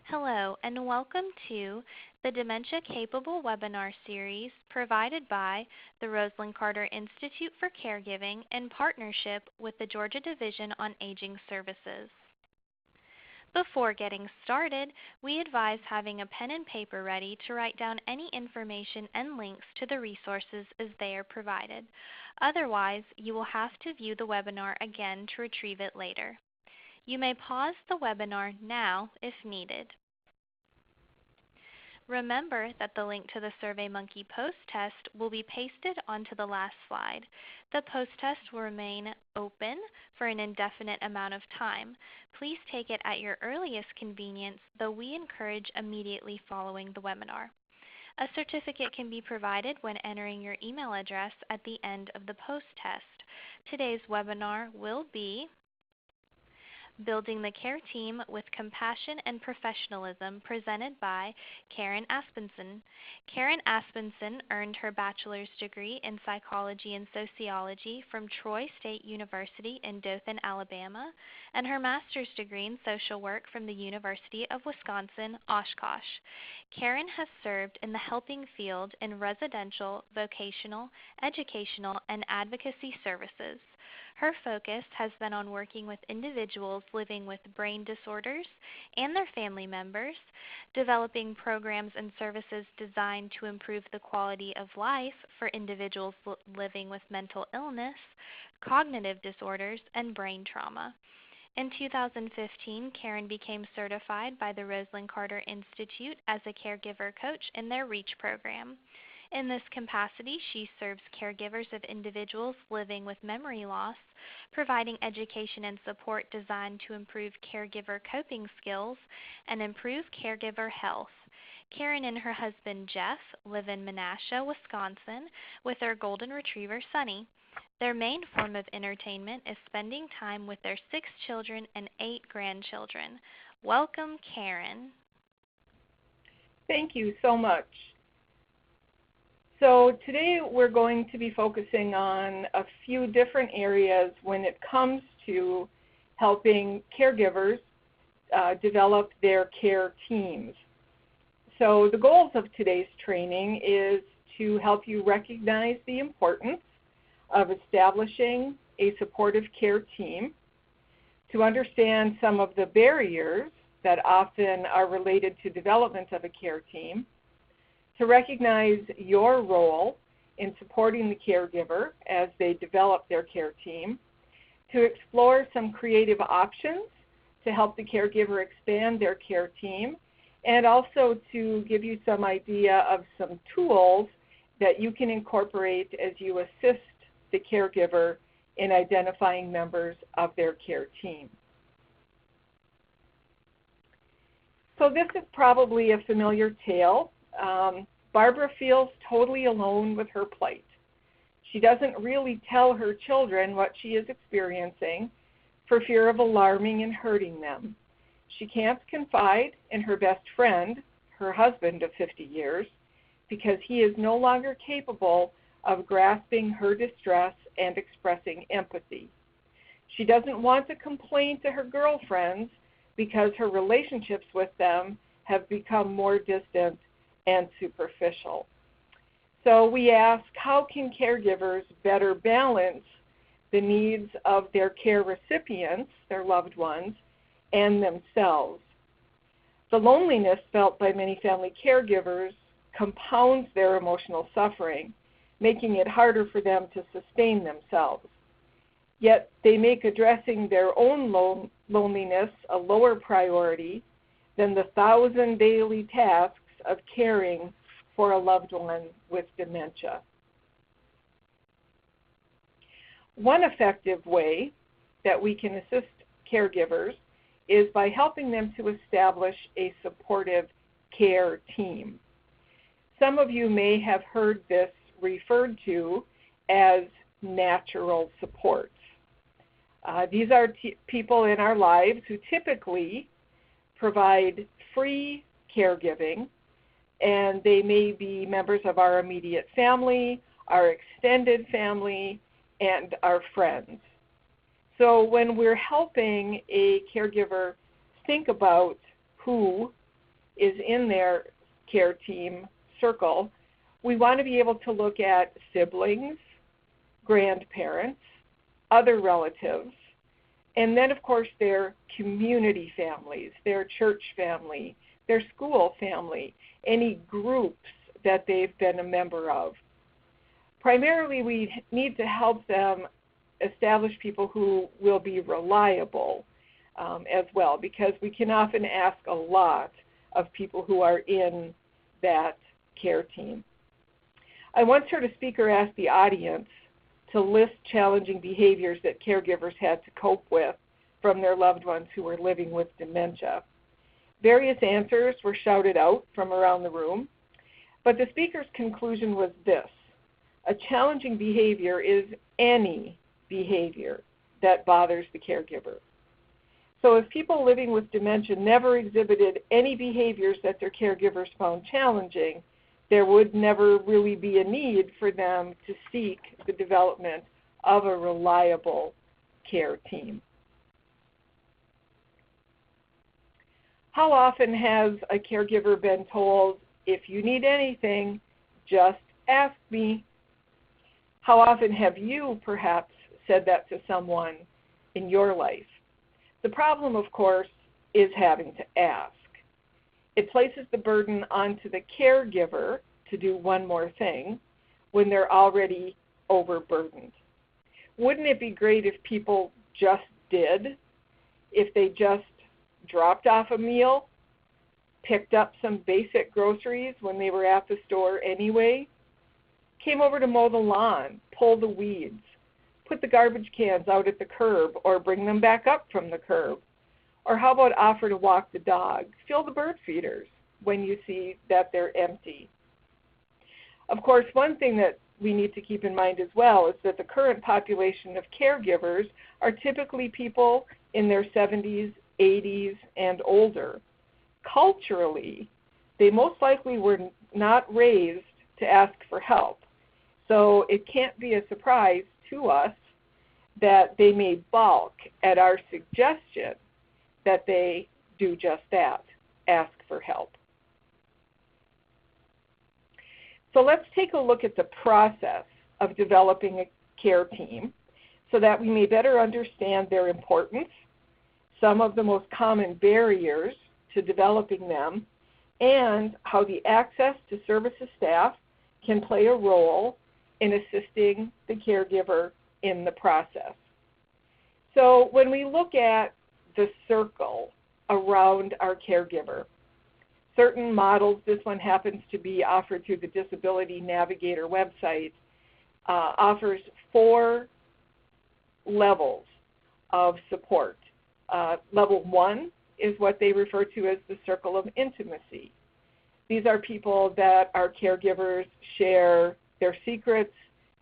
Hello, and welcome to the Dementia Capable webinar series provided by the Rosalind Carter Institute for Caregiving in partnership with the Georgia Division on Aging Services. Before getting started, we advise having a pen and paper ready to write down any information and links to the resources as they are provided. Otherwise, you will have to view the webinar again to retrieve it later. You may pause the webinar now if needed. Remember that the link to the SurveyMonkey post-test will be pasted onto the last slide. The post-test will remain open for an indefinite amount of time. Please take it at your earliest convenience, though we encourage immediately following the webinar. A certificate can be provided when entering your email address at the end of the post-test. Today's webinar will be Building the Care Team with Compassion and Professionalism, presented by Karen Aspenson. Karen Aspenson earned her bachelor's degree in psychology and sociology from Troy State University in Dothan, Alabama, and her master's degree in social work from the University of Wisconsin, Oshkosh. Karen has served in the helping field in residential, vocational, educational, and advocacy services. Her focus has been on working with individuals living with brain disorders and their family members, developing programs and services designed to improve the quality of life for individuals living with mental illness, cognitive disorders, and brain trauma. In 2015, Karen became certified by the Rosalind Carter Institute as a caregiver coach in their REACH program. In this capacity, she serves caregivers of individuals living with memory loss, providing education and support designed to improve caregiver coping skills and improve caregiver health. Karen and her husband Jeff live in Menasha, Wisconsin, with their golden retriever Sunny. Their main form of entertainment is spending time with their 6 children and 8 grandchildren. Welcome, Karen. Thank you so much. So today we're going to be focusing on a few different areas when it comes to helping caregivers develop their care teams. So the goals of today's training is to help you recognize the importance of establishing a supportive care team, to understand some of the barriers that often are related to development of a care team, to recognize your role in supporting the caregiver as they develop their care team, to explore some creative options to help the caregiver expand their care team, and also to give you some idea of some tools that you can incorporate as you assist the caregiver in identifying members of their care team. So this is probably a familiar tale. Barbara feels totally alone with her plight. She doesn't really tell her children what she is experiencing for fear of alarming and hurting them. She can't confide in her best friend, her husband of 50 years, because he is no longer capable of grasping her distress and expressing empathy. She doesn't want to complain to her girlfriends because her relationships with them have become more distant and superficial. So we ask, how can caregivers better balance the needs of their care recipients, their loved ones, and themselves? The loneliness felt by many family caregivers compounds their emotional suffering, making it harder for them to sustain themselves. Yet they make addressing their own loneliness a lower priority than the 1,000 daily tasks of caring for a loved one with dementia. One effective way that we can assist caregivers is by helping them to establish a supportive care team. Some of you may have heard this referred to as natural supports. These are people in our lives who typically provide free caregiving, and they may be members of our immediate family, our extended family, and our friends. So when we're helping a caregiver think about who is in their care team circle, we want to be able to look at siblings, grandparents, other relatives, and then of course their community families, their church family, their school family, any groups that they've been a member of. Primarily, we need to help them establish people who will be reliable as well, because we can often ask a lot of people who are in that care team. I once heard a speaker ask the audience to list challenging behaviors that caregivers had to cope with from their loved ones who were living with dementia. Various answers were shouted out from around the room, but the speaker's conclusion was this: a challenging behavior is any behavior that bothers the caregiver. So if people living with dementia never exhibited any behaviors that their caregivers found challenging, there would never really be a need for them to seek the development of a reliable care team. How often has a caregiver been told, if you need anything, just ask me? How often have you perhaps said that to someone in your life? The problem, of course, is having to ask. It places the burden onto the caregiver to do one more thing when they're already overburdened. Wouldn't it be great if people just did? If they just dropped off a meal, picked up some basic groceries when they were at the store anyway, came over to mow the lawn, pull the weeds, put the garbage cans out at the curb or bring them back up from the curb. Or how about offer to walk the dog, fill the bird feeders when you see that they're empty. Of course, one thing that we need to keep in mind as well is that the current population of caregivers are typically people in their 70s, 80s, and older. Culturally, they most likely were not raised to ask for help. So it can't be a surprise to us that they may balk at our suggestion that they do just that, ask for help. So let's take a look at the process of developing a care team so that we may better understand their importance, some of the most common barriers to developing them, and how the Access to services staff can play a role in assisting the caregiver in the process. So when we look at the circle around our caregiver, certain models, this one happens to be offered through the Disability Navigator website, offers 4 levels of support. Level 1 is what they refer to as the circle of intimacy. These are people that our caregivers share their secrets,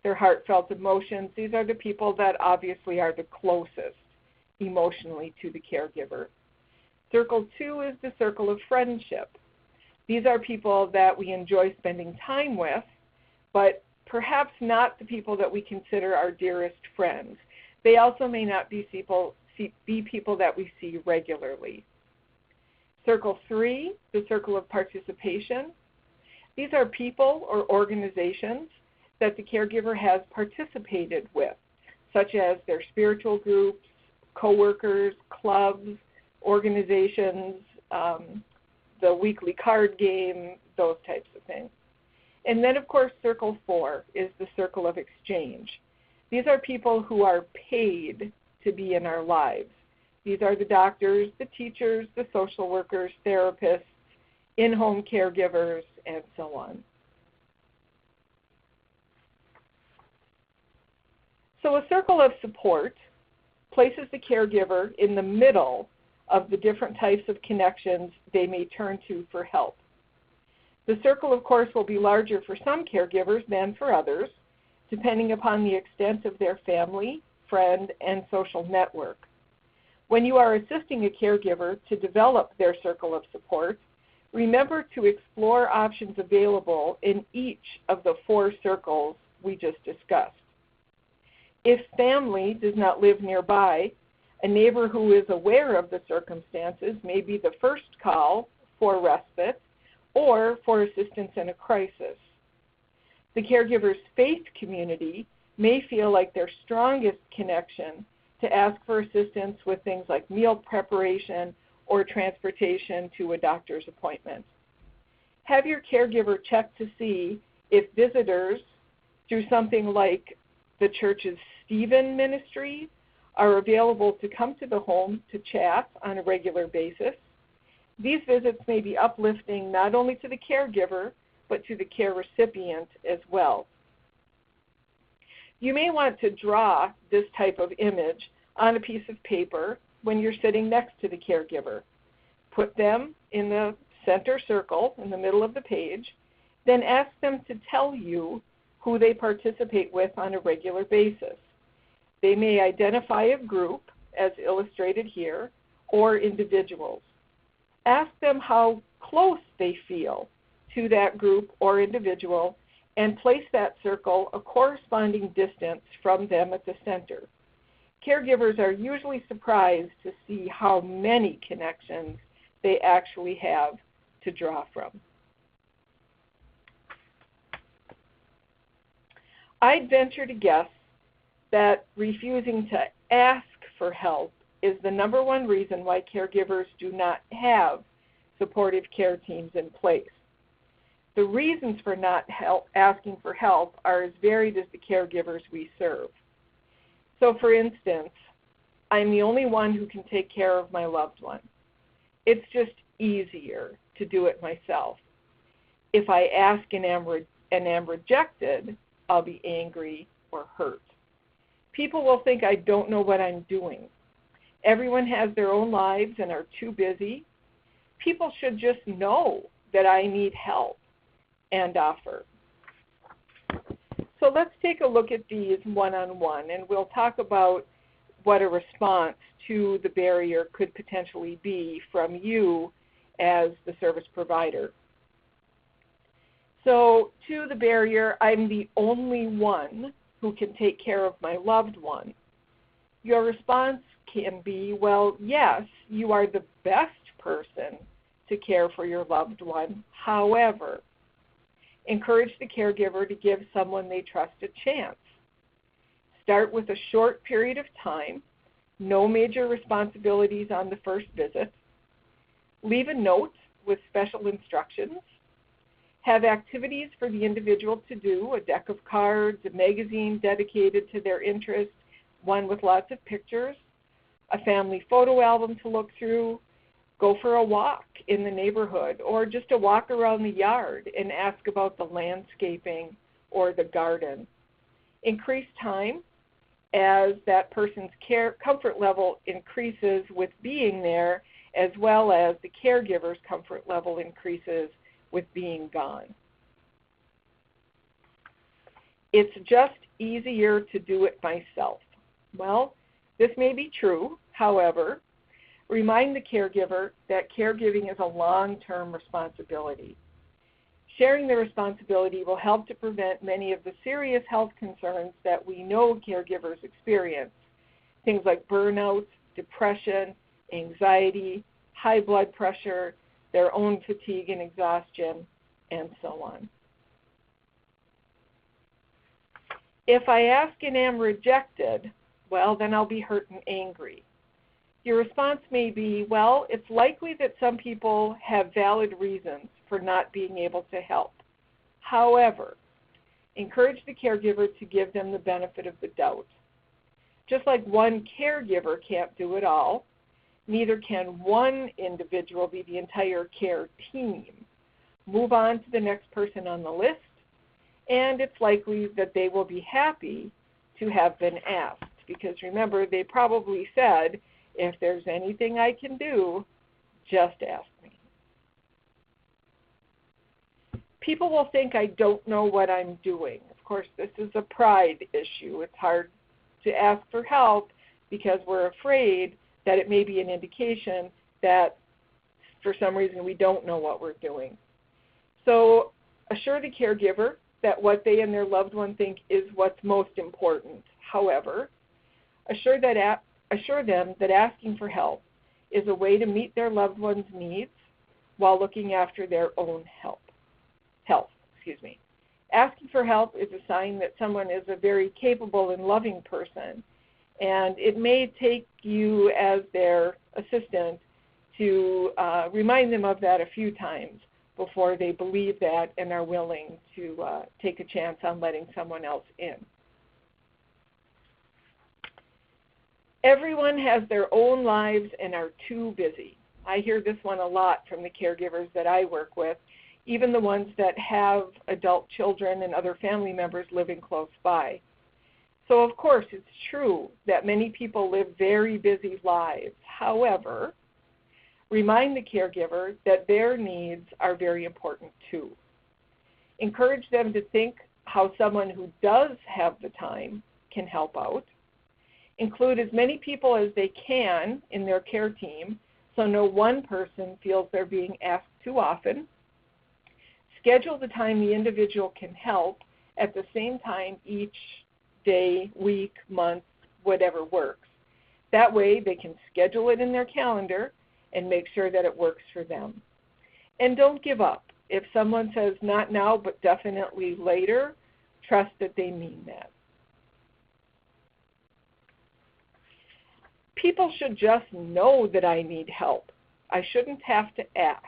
their heartfelt emotions. These are the people that obviously are the closest emotionally to the caregiver. Circle 2 is the circle of friendship. These are people that we enjoy spending time with, but perhaps not the people that we consider our dearest friends. They also may not be people that we see regularly. Circle 3, the circle of participation. These are people or organizations that the caregiver has participated with, such as their spiritual groups, coworkers, clubs, organizations, the weekly card game, those types of things. And then, of course, circle 4 is the circle of exchange. These are people who are paid to be in our lives. These are the doctors, the teachers, the social workers, therapists, in-home caregivers, and so on. So a circle of support places the caregiver in the middle of the different types of connections they may turn to for help. The circle, of course, will be larger for some caregivers than for others, depending upon the extent of their family, friend, and social network. When you are assisting a caregiver to develop their circle of support, remember to explore options available in each of the 4 circles we just discussed. If family does not live nearby, a neighbor who is aware of the circumstances may be the first call for respite, or for assistance in a crisis. The caregiver's faith community may feel like their strongest connection to ask for assistance with things like meal preparation or transportation to a doctor's appointment. Have your caregiver check to see if visitors through something like the church's Stephen ministry are available to come to the home to chat on a regular basis. These visits may be uplifting not only to the caregiver, but to the care recipient as well. You may want to draw this type of image on a piece of paper when you're sitting next to the caregiver. Put them in the center circle in the middle of the page, then ask them to tell you who they participate with on a regular basis. They may identify a group, as illustrated here, or individuals. Ask them how close they feel to that group or individual, and place that circle a corresponding distance from them at the center. Caregivers are usually surprised to see how many connections they actually have to draw from. I'd venture to guess that refusing to ask for help is the number one reason why caregivers do not have supportive care teams in place. The reasons for not asking for help are as varied as the caregivers we serve. So for instance, I'm the only one who can take care of my loved one. It's just easier to do it myself. If I ask and am rejected, I'll be angry or hurt. People will think I don't know what I'm doing. Everyone has their own lives and are too busy. People should just know that I need help and offer. So let's take a look at these one-on-one, and we'll talk about what a response to the barrier could potentially be from you as the service provider. So to the barrier, I'm the only one who can take care of my loved one. Your response can be, well, yes, you are the best person to care for your loved one. However, encourage the caregiver to give someone they trust a chance. Start with a short period of time, no major responsibilities on the first visit. Leave a note with special instructions. Have activities for the individual to do, a deck of cards, a magazine dedicated to their interest, one with lots of pictures, a family photo album to look through. Go for a walk in the neighborhood or just a walk around the yard and ask about the landscaping or the garden. Increase time as that person's comfort level increases with being there, as well as the caregiver's comfort level increases with being gone. It's just easier to do it myself. Well, this may be true. However, remind the caregiver that caregiving is a long-term responsibility. Sharing the responsibility will help to prevent many of the serious health concerns that we know caregivers experience, things like burnout, depression, anxiety, high blood pressure, their own fatigue and exhaustion, and so on. If I ask and am rejected, well, then I'll be hurt and angry. Your response may be, well, it's likely that some people have valid reasons for not being able to help. However, encourage the caregiver to give them the benefit of the doubt. Just like one caregiver can't do it all, neither can one individual be the entire care team. Move on to the next person on the list, and it's likely that they will be happy to have been asked, because remember, they probably said, if there's anything I can do, just ask me. People will think I don't know what I'm doing. Of course, this is a pride issue. It's hard to ask for help because we're afraid that it may be an indication that for some reason we don't know what we're doing. So assure the caregiver that what they and their loved one think is what's most important. However, assure them that asking for help is a way to meet their loved one's needs while looking after their own health. Asking for help is a sign that someone is a very capable and loving person, and it may take you as their assistant to remind them of that a few times before they believe that and are willing to take a chance on letting someone else in. Everyone has their own lives and are too busy. I hear this one a lot from the caregivers that I work with, even the ones that have adult children and other family members living close by. So of course it's true that many people live very busy lives. However, remind the caregiver that their needs are very important too. Encourage them to think how someone who does have the time can help out. Include as many people as they can in their care team so no one person feels they're being asked too often. Schedule the time the individual can help at the same time each day, week, month, whatever works. That way they can schedule it in their calendar and make sure that it works for them. And don't give up. If someone says not now but definitely later, trust that they mean that. People should just know that I need help. I shouldn't have to ask.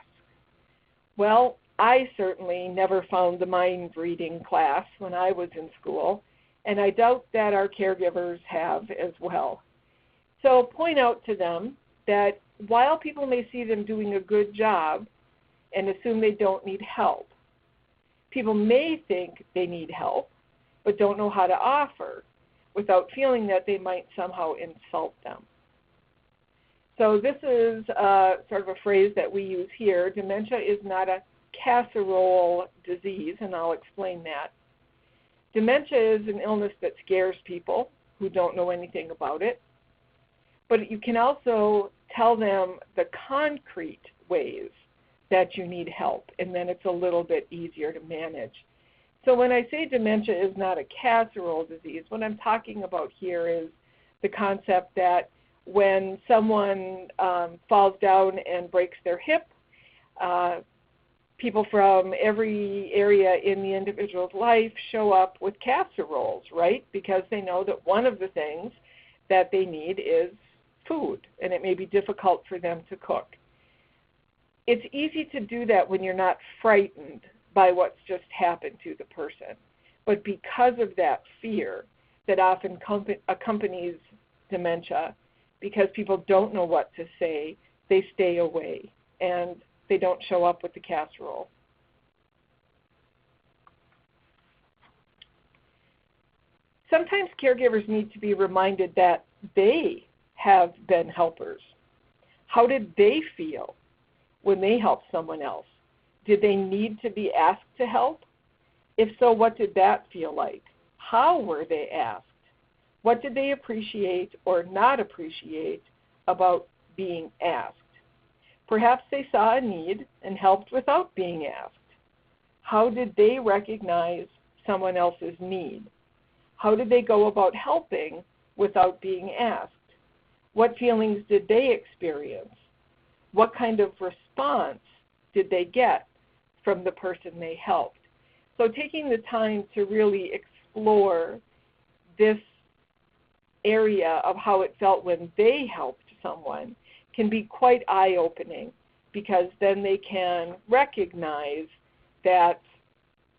Well, I certainly never found the mind reading class when I was in school, and I doubt that our caregivers have as well. So point out to them that while people may see them doing a good job and assume they don't need help, people may think they need help but don't know how to offer without feeling that they might somehow insult them. So this is sort of a phrase that we use here. Dementia is not a casserole disease, and I'll explain that. Dementia is an illness that scares people who don't know anything about it. But you can also tell them the concrete ways that you need help, and then it's a little bit easier to manage. So when I say dementia is not a casserole disease, what I'm talking about here is the concept that when someone falls down and breaks their hip, people from every area in the individual's life show up with casseroles, right? Because they know that one of the things that they need is food, and it may be difficult for them to cook. It's easy to do that when you're not frightened by what's just happened to the person. But because of that fear that often accompanies dementia, because people don't know what to say, they stay away and they don't show up with the casserole. Sometimes caregivers need to be reminded that they have been helpers. How did they feel when they helped someone else? Did they need to be asked to help? If so, what did that feel like? How were they asked? What did they appreciate or not appreciate about being asked? Perhaps they saw a need and helped without being asked. How did they recognize someone else's need? How did they go about helping without being asked? What feelings did they experience? What kind of response did they get from the person they helped? So taking the time to really explore this area of how it felt when they helped someone can be quite eye-opening, because then they can recognize that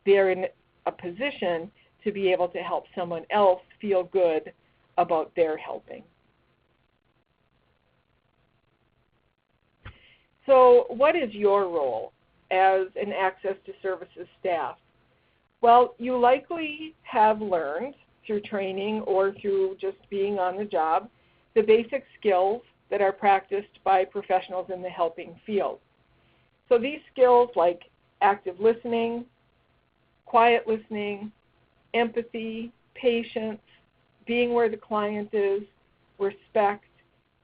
they're in a position to be able to help someone else feel good about their helping. So what is your role as an Access to Services staff? Well, you likely have learned through training or through just being on the job the basic skills that are practiced by professionals in the helping field. So these skills like active listening, quiet listening, empathy, patience, being where the client is, respect,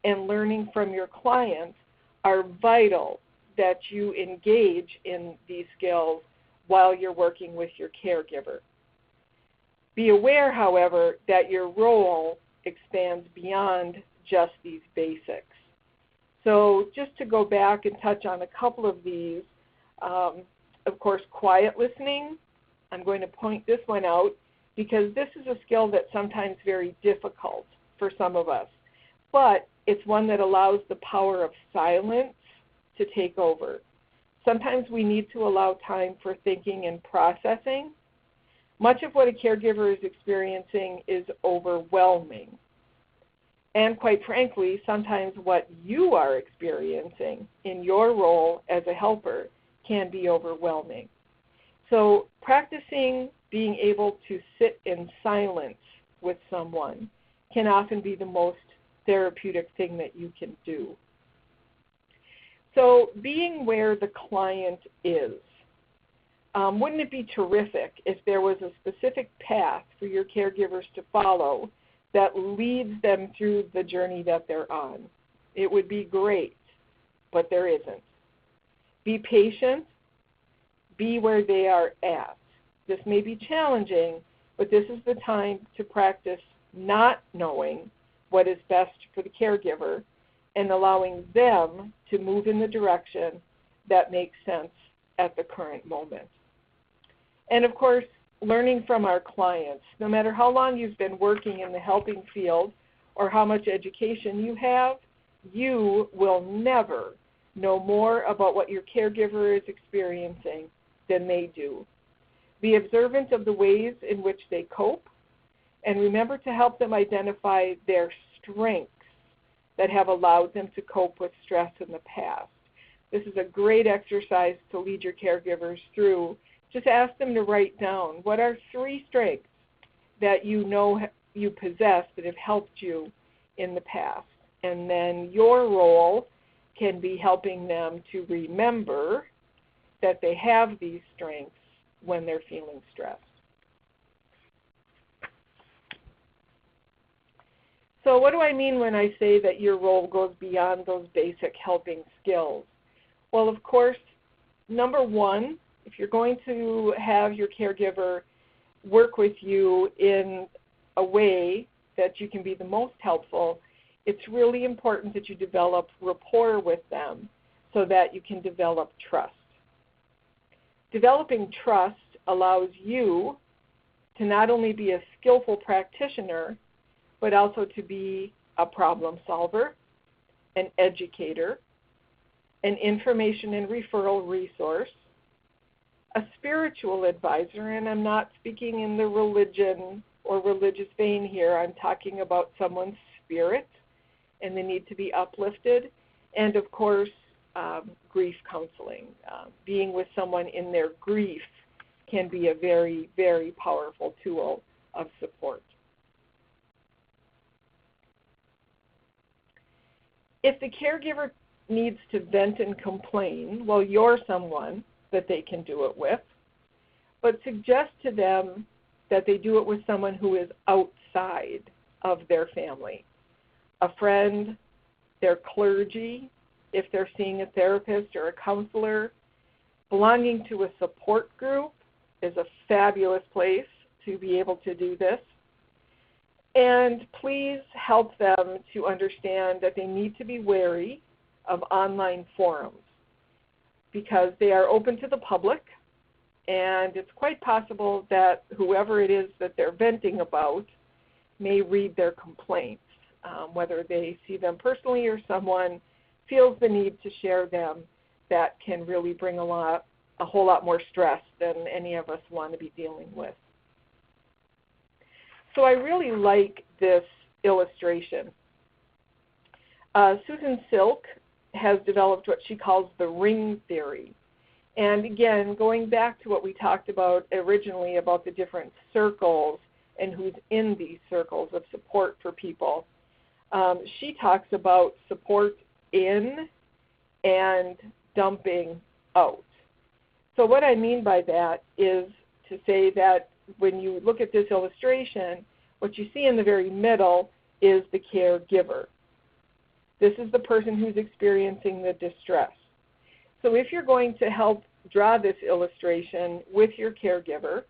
and learning from your clients are vital that you engage in these skills while you're working with your caregiver. Be aware, however, that your role expands beyond just these basics. So just to go back and touch on a couple of these, of course, quiet listening. I'm going to point this one out because this is a skill that's sometimes very difficult for some of us, but it's one that allows the power of silence to take over. Sometimes we need to allow time for thinking and processing. Much of what a caregiver is experiencing is overwhelming. And quite frankly, sometimes what you are experiencing in your role as a helper can be overwhelming. So practicing being able to sit in silence with someone can often be the most therapeutic thing that you can do. So being where the client is, wouldn't it be terrific if there was a specific path for your caregivers to follow that leads them through the journey that they're on? It would be great, but there isn't. Be patient. Be where they are at. This may be challenging, but this is the time to practice not knowing what is best for the caregiver and allowing them to move in the direction that makes sense at the current moment. And of course, learning from our clients. No matter how long you've been working in the helping field or how much education you have, you will never know more about what your caregiver is experiencing than they do. Be observant of the ways in which they cope, and remember to help them identify their strengths that have allowed them to cope with stress in the past. This is a great exercise to lead your caregivers through. Just ask them to write down what are 3 strengths that you know you possess that have helped you in the past. And then your role can be helping them to remember that they have these strengths when they're feeling stressed. So what do I mean when I say that your role goes beyond those basic helping skills? Well, of course, number one, if you're going to have your caregiver work with you in a way that you can be the most helpful, it's really important that you develop rapport with them so that you can develop trust. Developing trust allows you to not only be a skillful practitioner, but also to be a problem solver, an educator, an information and referral resource, a spiritual advisor, and I'm not speaking in the religion or religious vein here. I'm talking about someone's spirit and the need to be uplifted, and of course, grief counseling. Being with someone in their grief can be a very, very powerful tool of support. If the caregiver needs to vent and complain, well, you're someone that they can do it with, but suggest to them that they do it with someone who is outside of their family, a friend, their clergy, if they're seeing a therapist or a counselor. Belonging to a support group is a fabulous place to be able to do this. And please help them to understand that they need to be wary of online forums because they are open to the public, and it's quite possible that whoever it is that they're venting about may read their complaints, whether they see them personally or someone feels the need to share them. That can really bring a whole lot more stress than any of us want to be dealing with. So I really like this illustration. Susan Silk has developed what she calls the ring theory. And again, going back to what we talked about originally about the different circles and who's in these circles of support for people, she talks about support in and dumping out. So what I mean by that is to say that when you look at this illustration, what you see in the very middle is the caregiver. This is the person who's experiencing the distress. So if you're going to help draw this illustration with your caregiver,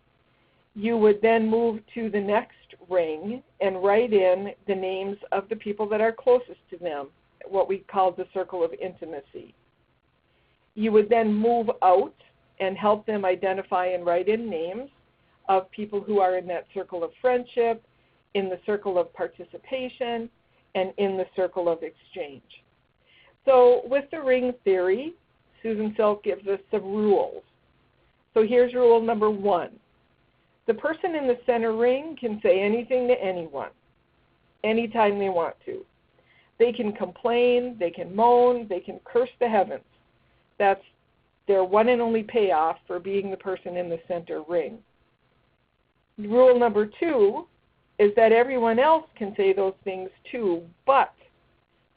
you would then move to the next ring and write in the names of the people that are closest to them what we call the circle of intimacy. You would then move out and help them identify and write in names of people who are in that circle of friendship, in the circle of participation, and in the circle of exchange. So with the ring theory, Susan Silk gives us some rules. So here's rule number 1. The person in the center ring can say anything to anyone, anytime they want to. They can complain, they can moan, they can curse the heavens. That's their one and only payoff for being the person in the center ring. Rule number 2 is that everyone else can say those things too, but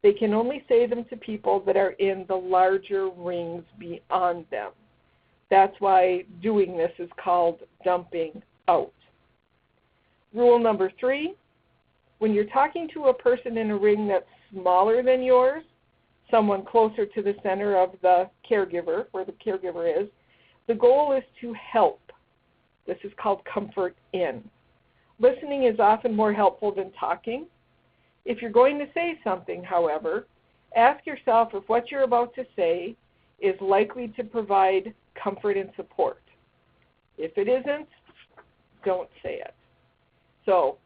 they can only say them to people that are in the larger rings beyond them. That's why doing this is called dumping out. Rule number 3, when you're talking to a person in a ring that's smaller than yours, someone closer to the center of the caregiver, where the caregiver is, the goal is to help. This is called comfort in. Listening is often more helpful than talking. If you're going to say something, however, ask yourself if what you're about to say is likely to provide comfort and support. If it isn't, don't say it. So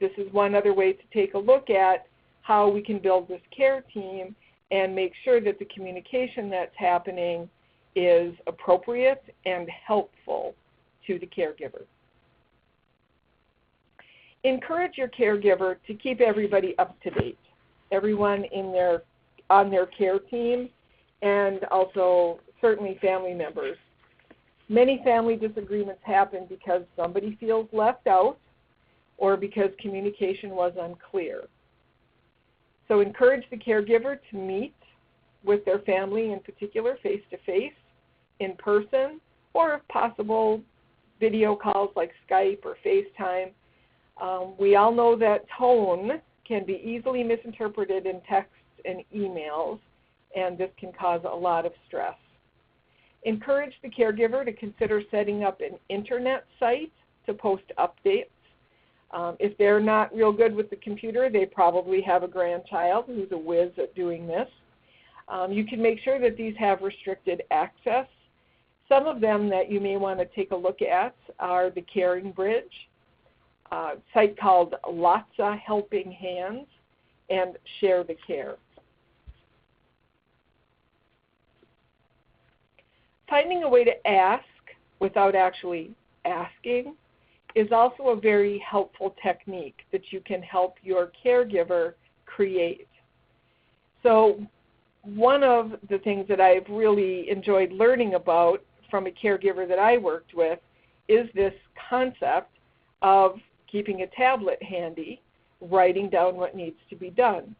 this is one other way to take a look at how we can build this care team and make sure that the communication that's happening is appropriate and helpful to the caregiver. Encourage your caregiver to keep everybody up to date, everyone on their care team, and also certainly family members. Many family disagreements happen because somebody feels left out or because communication was unclear. So encourage the caregiver to meet with their family, in particular, face-to-face, in person, or if possible, video calls like Skype or FaceTime. We all know that tone can be easily misinterpreted in texts and emails, and this can cause a lot of stress. Encourage the caregiver to consider setting up an internet site to post updates. If they're not real good with the computer, they probably have a grandchild who's a whiz at doing this. You can make sure that these have restricted access. Some of them that you may want to take a look at are the Caring Bridge, a site called Lots of Helping Hands, and Share the Care. Finding a way to ask without actually asking is also a very helpful technique that you can help your caregiver create. So one of the things that I've really enjoyed learning about from a caregiver that I worked with is this concept of keeping a tablet handy, writing down what needs to be done.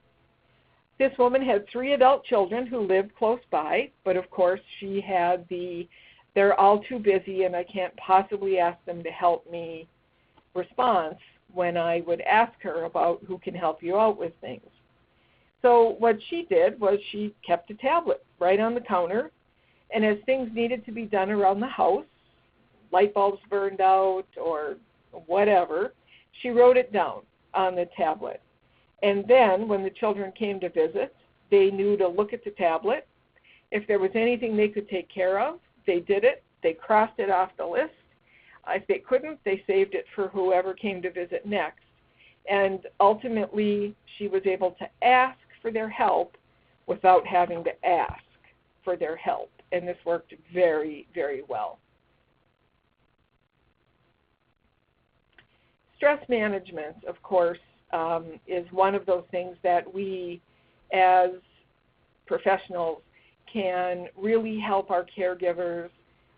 This woman had 3 adult children who lived close by, but of course she had they're all too busy and I can't possibly ask them to help me response when I would ask her about who can help you out with things. So what she did was she kept a tablet right on the counter, and as things needed to be done around the house, light bulbs burned out or whatever, she wrote it down on the tablet. And then when the children came to visit, they knew to look at the tablet. If there was anything they could take care of, they did it. They crossed it off the list. If they couldn't, they saved it for whoever came to visit next. And ultimately, she was able to ask for their help without having to ask for their help. And this worked very, very well. Stress management, of course, is one of those things that we as professionals can really help our caregivers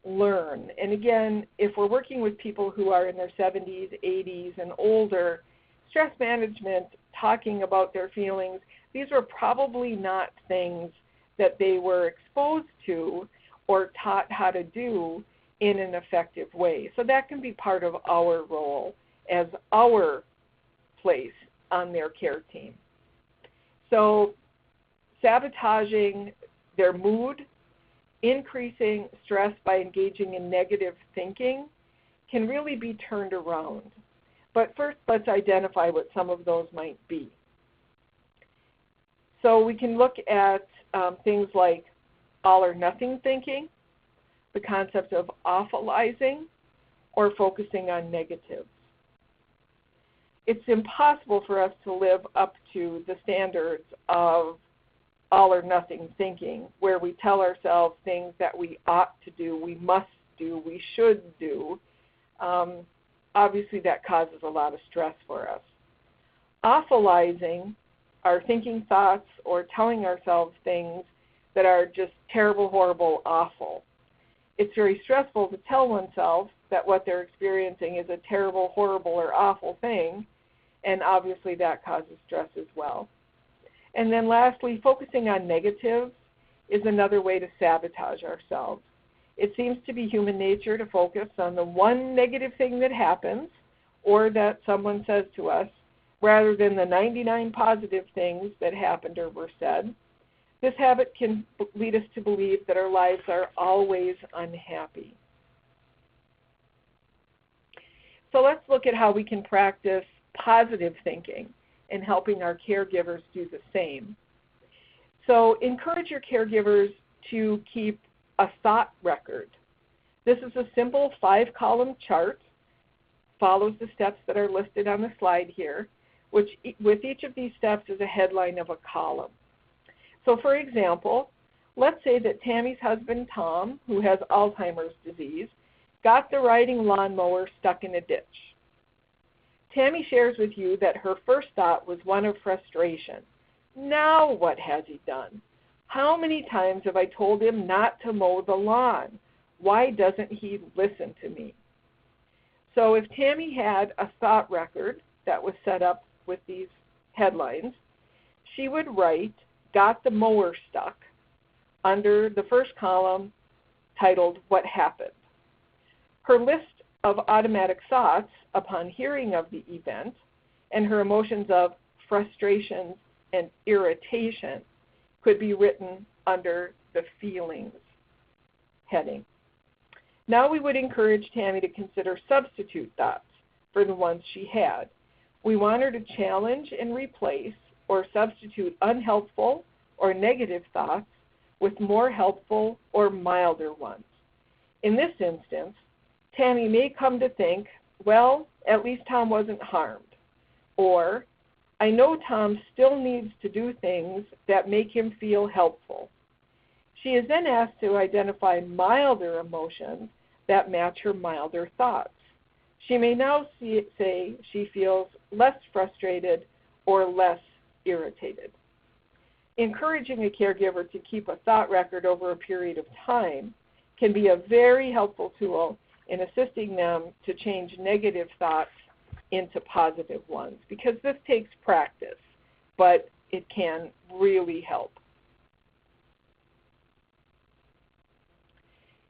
learn. And again, if we're working with people who are in their 70s, 80s, and older, stress management, talking about their feelings, these are probably not things that they were exposed to or taught how to do in an effective way. So that can be part of our role as our place on their care team. So sabotaging their mood, increasing stress by engaging in negative thinking can really be turned around. But first, let's identify what some of those might be. So we can look at things like all or nothing thinking, the concept of awfulizing, or focusing on negatives. It's impossible for us to live up to the standards of all or nothing thinking, where we tell ourselves things that we ought to do, we must do, we should do. Obviously that causes a lot of stress for us. Awfulizing are thinking thoughts or telling ourselves things that are just terrible, horrible, awful. It's very stressful to tell oneself that what they're experiencing is a terrible, horrible, or awful thing, and obviously that causes stress as well. And then lastly, focusing on negatives is another way to sabotage ourselves. It seems to be human nature to focus on the one negative thing that happens or that someone says to us, rather than the 99 positive things that happened or were said. This habit can lead us to believe that our lives are always unhappy. So let's look at how we can practice positive thinking and helping our caregivers do the same. So encourage your caregivers to keep a thought record. This is a simple 5-column chart, follows the steps that are listed on the slide here, which with each of these steps is a headline of a column. So for example, let's say that Tammy's husband Tom, who has Alzheimer's disease, got the riding lawnmower stuck in a ditch. Tammy shares with you that her first thought was one of frustration. Now what has he done? How many times have I told him not to mow the lawn? Why doesn't he listen to me? So if Tammy had a thought record that was set up with these headlines, she would write, "Got the mower stuck," under the first column titled, "What happened?" Her list of automatic thoughts upon hearing of the event and her emotions of frustration and irritation could be written under the feelings heading. Now we would encourage Tammy to consider substitute thoughts for the ones she had. We want her to challenge and replace or substitute unhelpful or negative thoughts with more helpful or milder ones. In this instance, Tammy may come to think, well, at least Tom wasn't harmed. Or, I know Tom still needs to do things that make him feel helpful. She is then asked to identify milder emotions that match her milder thoughts. She may now say she feels less frustrated or less irritated. Encouraging a caregiver to keep a thought record over a period of time can be a very helpful tool in assisting them to change negative thoughts into positive ones, because this takes practice, but it can really help.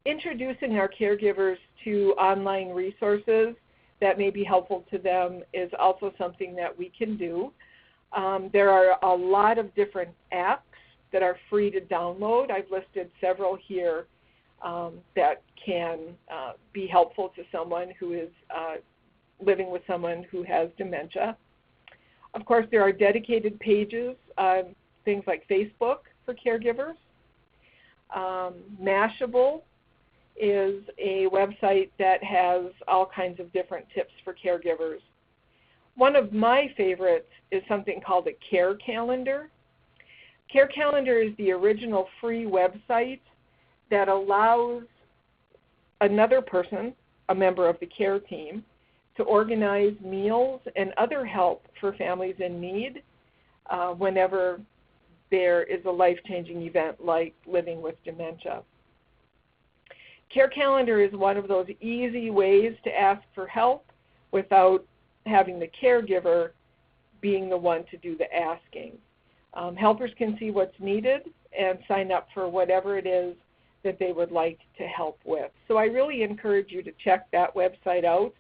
Introducing our caregivers to online resources that may be helpful to them is also something that we can do. There are a lot of different apps that are free to download. I've listed several here that can be helpful to someone who is living with someone who has dementia. Of course, there are dedicated pages, things like Facebook for caregivers. Mashable is a website that has all kinds of different tips for caregivers. One of my favorites is something called a Care Calendar. Care Calendar is the original free website that allows another person, a member of the care team, to organize meals and other help for families in need whenever there is a life-changing event like living with dementia. Care Calendar is one of those easy ways to ask for help without having the caregiver being the one to do the asking. Helpers can see what's needed and sign up for whatever it is that they would like to help with. So I really encourage you to check that website out,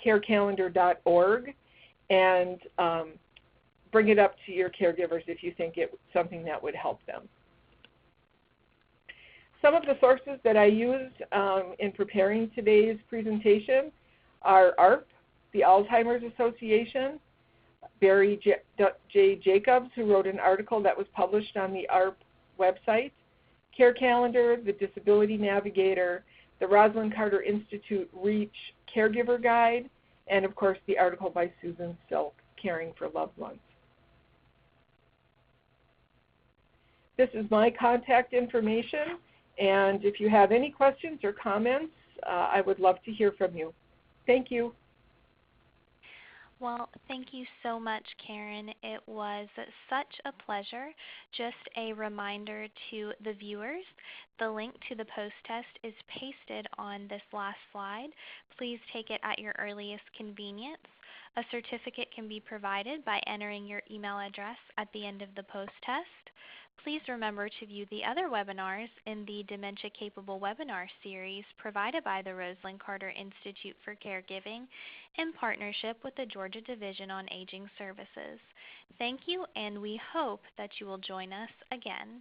carecalendar.org, and bring it up to your caregivers if you think it's something that would help them. Some of the sources that I used in preparing today's presentation are ARP, the Alzheimer's Association, Barry J. Jacobs, who wrote an article that was published on the ARP website, Care Calendar, the Disability Navigator, the Rosalind Carter Institute REACH Caregiver Guide, and of course the article by Susan Silk, Caring for Loved Ones. This is my contact information, and if you have any questions or comments, I would love to hear from you. Thank you. Well, thank you so much, Karen. It was such a pleasure. Just a reminder to the viewers, the link to the post test is pasted on this last slide. Please take it at your earliest convenience. A certificate can be provided by entering your email address at the end of the post test. Please remember to view the other webinars in the Dementia Capable webinar series provided by the Rosalind Carter Institute for Caregiving in partnership with the Georgia Division on Aging Services. Thank you, and we hope that you will join us again.